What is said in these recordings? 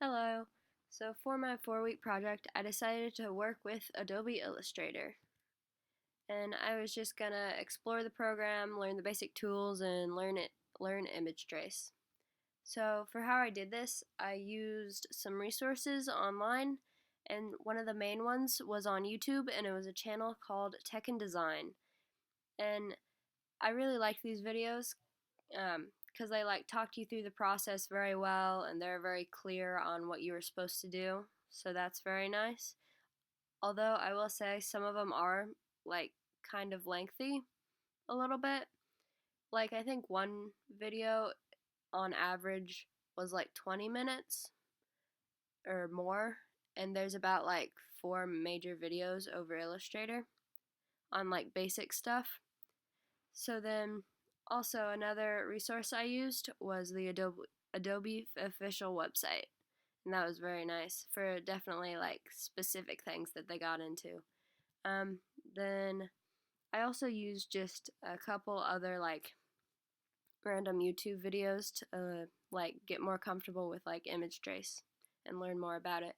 Hello. So for my 4-week project, I decided to work with Adobe Illustrator. And I was just gonna explore the program, learn the basic tools, and learn image trace. So for how I did this, I used some resources online, and one of the main ones was on YouTube, and it was a channel called Tech and Design. And I really liked these videos because they talk you through the process very well, and they're very clear on what you were supposed to do. So that's very nice. Although I will say some of them are like kind of lengthy a little bit. Like I think one video on average was like 20 minutes or more, and there's about like 4 major videos over Illustrator on like basic stuff. So then also another resource I used was the Adobe official website. And that was very nice for definitely like specific things that they got into. Um, then I also used just a couple other like random YouTube videos to like get more comfortable with like image trace and learn more about it.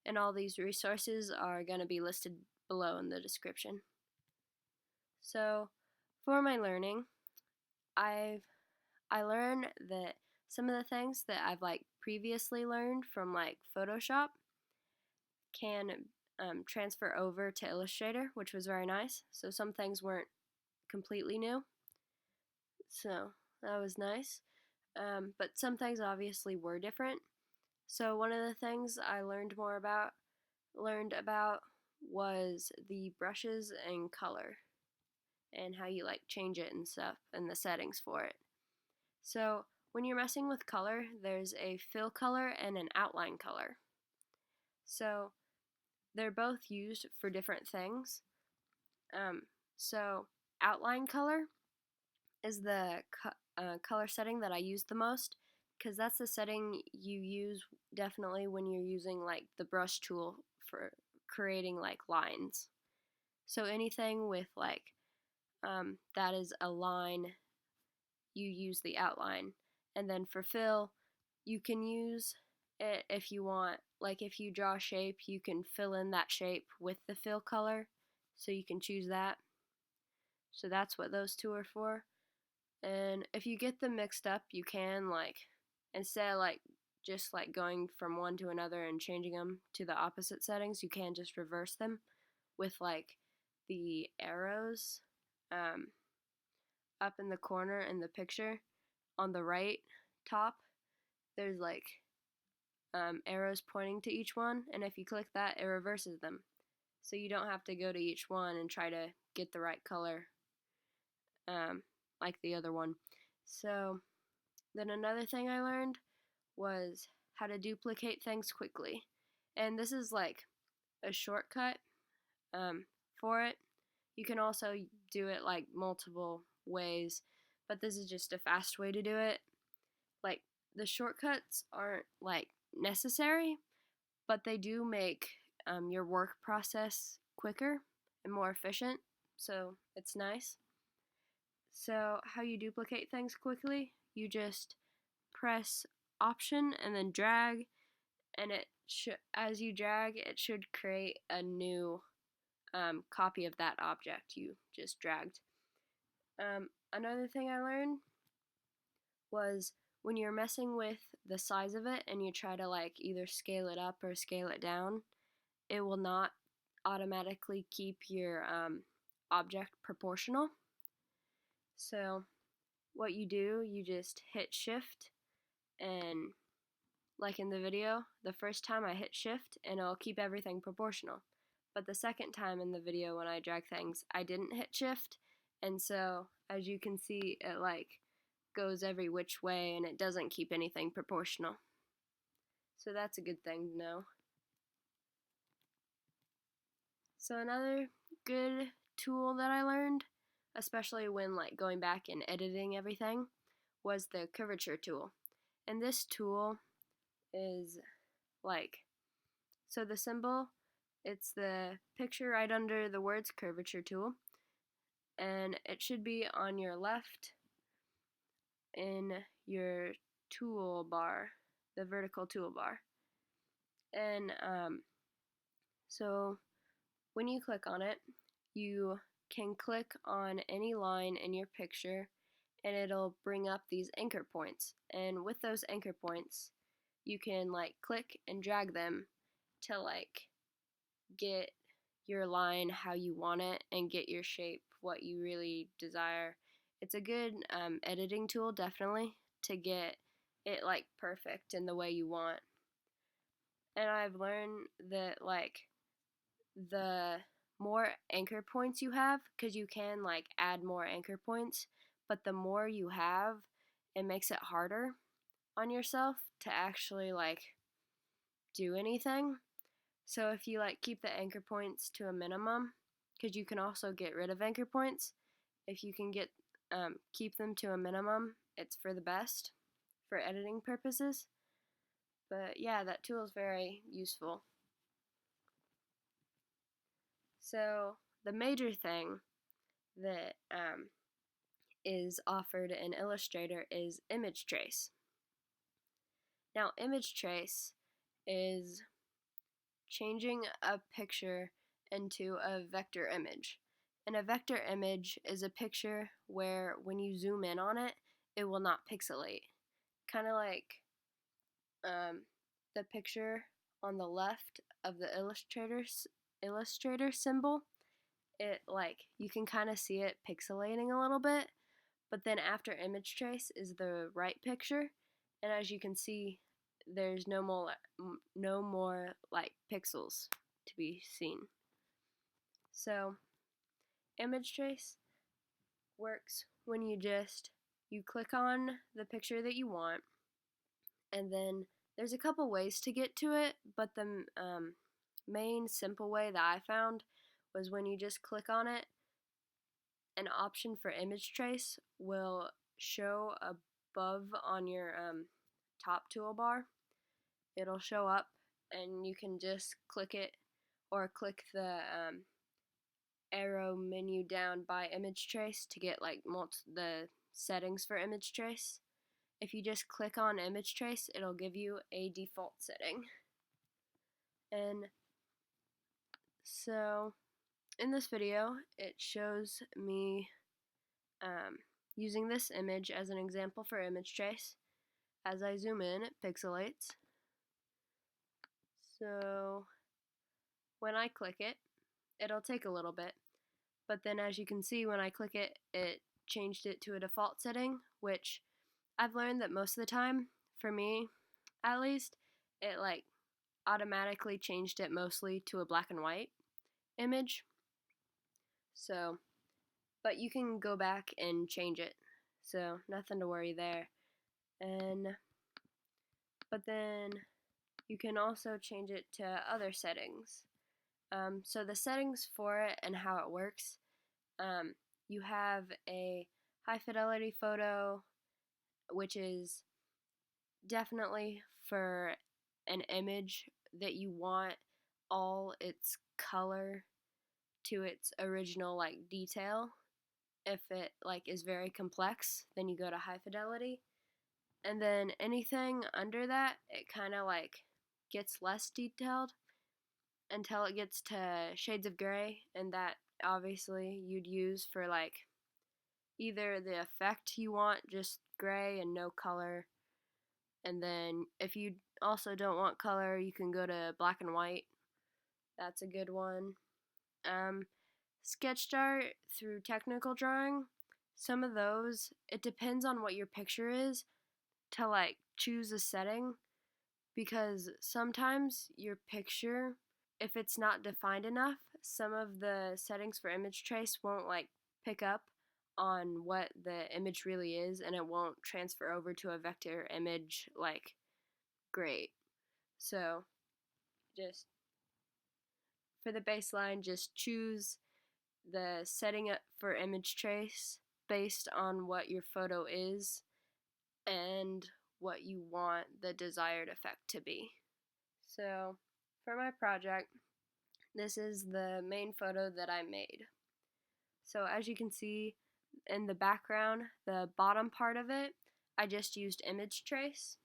And all these resources are going to be listed below in the description. So for my learning, I learned that some of the things that I've like previously learned from like Photoshop can transfer over to Illustrator, which was very nice. So some things weren't completely new, so that was nice. But some things obviously were different. So one of the things I learned about was the brushes and color and how you like change it and stuff and the settings for it. So when you're messing with color, there's a fill color and an outline color. So they're both used for different things. So outline color is the color setting that I use the most, because that's the setting you use definitely when you're using like the brush tool for creating like lines. So anything with like that is a line, you use the outline. And then for fill, you can use it if you want. Like if you draw a shape, you can fill in that shape with the fill color, so you can choose that. So that's what those two are for. And if you get them mixed up, you can like, instead of like just like going from one to another and changing them to the opposite settings, you can just reverse them with like the arrows up in the corner in the picture on the right top. There's like arrows pointing to each one, and if you click that, it reverses them. So you don't have to go to each one and try to get the right color like the other one. So then another thing I learned was how to duplicate things quickly. And this is like a shortcut for it. You can also do it like multiple ways, but this is just a fast way to do it. Like the shortcuts aren't like necessary, but they do make your work process quicker and more efficient, so it's nice. So how you duplicate things quickly, you just press option and then drag, and as you drag, it should create a new copy of that object you just dragged. Another thing I learned was when you're messing with the size of it and you try to like either scale it up or scale it down, it will not automatically keep your object proportional. So what you do, you just hit shift, and like in the video, the first time I hit shift and it'll keep everything proportional. But the second time in the video when I drag things, I didn't hit shift, and so as you can see, it like goes every which way and it doesn't keep anything proportional. So that's a good thing to know. So another good tool that I learned, especially when like going back and editing everything, was the curvature tool. And this tool is like, so the symbol, it's the picture right under the words curvature tool, and it should be on your left in your toolbar, the vertical toolbar. And so when you click on it, you can click on any line in your picture and it'll bring up these anchor points. And with those anchor points, you can like click and drag them to like get your line how you want it and get your shape what you really desire. It's a good editing tool, definitely, to get it like perfect in the way you want. And I've learned that like the more anchor points you have, because you can like add more anchor points, but the more you have, it makes it harder on yourself to actually like do anything. So if you like keep the anchor points to a minimum, because you can also get rid of anchor points, if you can keep them to a minimum, it's for the best for editing purposes. But yeah, that tool is very useful. So the major thing that is offered in Illustrator is image trace. Now, image trace is changing a picture into a vector image. And a vector image is a picture where when you zoom in on it, it will not pixelate. Kind of like the picture on the left of the Illustrator symbol. It like you can kind of see it pixelating a little bit, but then after image trace is the right picture, and as you can see, there's no more like pixels to be seen. So image trace works when you click on the picture that you want, and then there's a couple ways to get to it, but the main simple way that I found was when you just click on it, an option for image trace will show above on your top toolbar. It'll show up and you can just click it or click the arrow menu down by image trace to get like the settings for image trace. If you just click on image trace, it'll give you a default setting. And so in this video, it shows me using this image as an example for image trace. As I zoom in, it pixelates. So when I click it, it'll take a little bit. But then as you can see, when I click it, it changed it to a default setting, which I've learned that most of the time, for me at least, it like automatically changed it mostly to a black and white image. So, but you can go back and change it. So nothing to worry there. But then you can also change it to other settings. So the settings for it and how it works, you have a high fidelity photo, which is definitely for an image that you want all its color to its original like detail. If it like is very complex, then you go to high fidelity. And then anything under that, it kind of like gets less detailed until it gets to shades of gray, and that obviously you'd use for like either the effect you want, just gray and no color, and then if you also don't want color, you can go to black and white. That's a good one. Sketch art through technical drawing, some of those, it depends on what your picture is to like choose a setting, because sometimes your picture, if it's not defined enough, some of the settings for image trace won't like pick up on what the image really is, and it won't transfer over to a vector image like great. So just for the baseline, just choose the setting up for image trace based on what your photo is and what you want the desired effect to be. So for my project, this is the main photo that I made. So as you can see in the background, the bottom part of it, I just used image trace.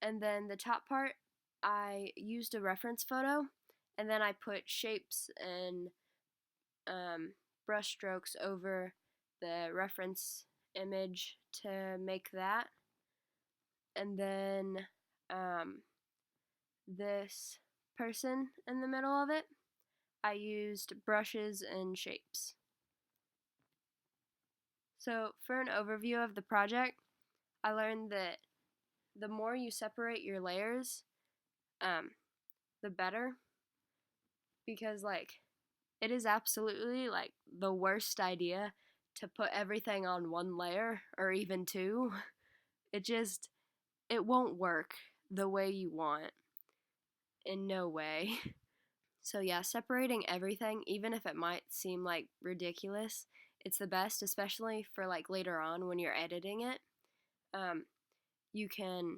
And then the top part, I used a reference photo and then I put shapes and brush strokes over the reference image to make that. And then this person in the middle of it, I used brushes and shapes. So for an overview of the project, I learned that the more you separate your layers, the better, because like it is absolutely like the worst idea to put everything on one layer or even two. It won't work the way you want, in no way. So yeah, separating everything, even if it might seem like ridiculous, it's the best, especially for like later on when you're editing it. You can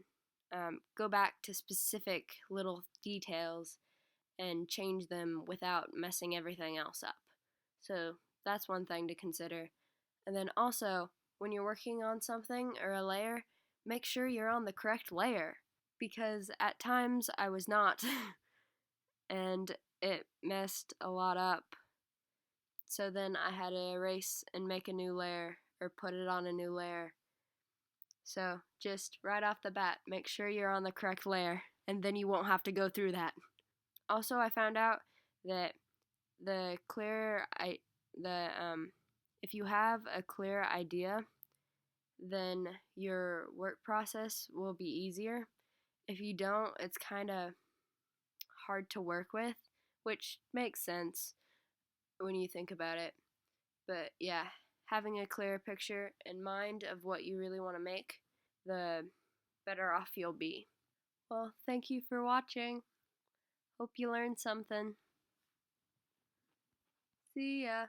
go back to specific little details and change them without messing everything else up. So that's one thing to consider. And then also, when you're working on something or a layer, make sure you're on the correct layer, because at times I was not and it messed a lot up. So then I had to erase and make a new layer or put it on a new layer. So just right off the bat, make sure you're on the correct layer, and then you won't have to go through that. Also, I found out that the clearer if you have a clear idea, then your work process will be easier. If you don't, it's kind of hard to work with, which makes sense when you think about it. But yeah, having a clear picture in mind of what you really want to make, the better off you'll be. Well, thank you for watching. Hope you learned something. See ya.